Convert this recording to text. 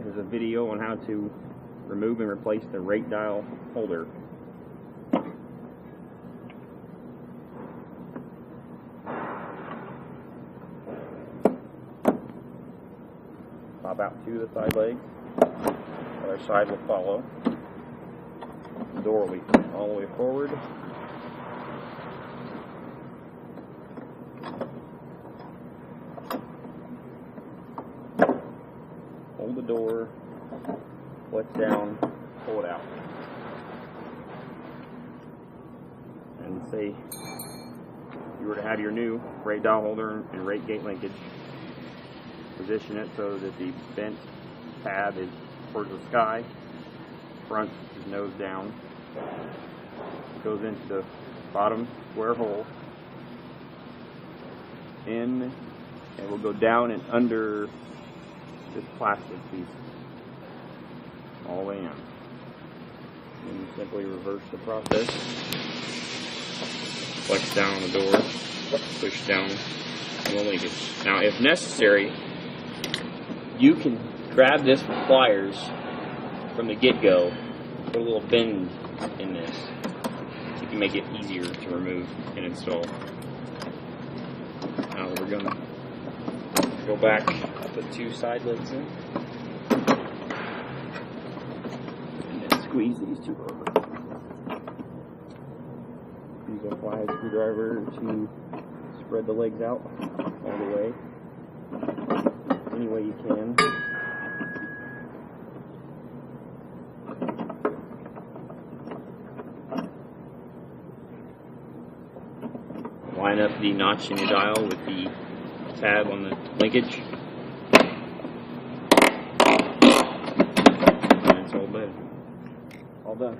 is a video on how to remove and replace the rate dial holder. Pop out two of the side legs. The other side will follow. The door will be all the way forward. Hold the door, flex down, pull it out. And say you were to have your new rate dial holder and rate gate linkage, position it so that the bent tab is towards the sky, front is nose down, goes into the bottom square hole, in, and will go down and under this plastic piece all the way in. And you simply reverse the process. Flex down on the door, push down on the linkage. Now, if necessary, you can grab this with pliers from the get-go, put a little bend in this, so you can make it easier to remove and install. Now we're going to go back, put two side legs in, and then squeeze these two over. Use a fly screwdriver to spread the legs out all the way, any way you can. Line up the notch in your dial with the tab on the linkage. And it's all done.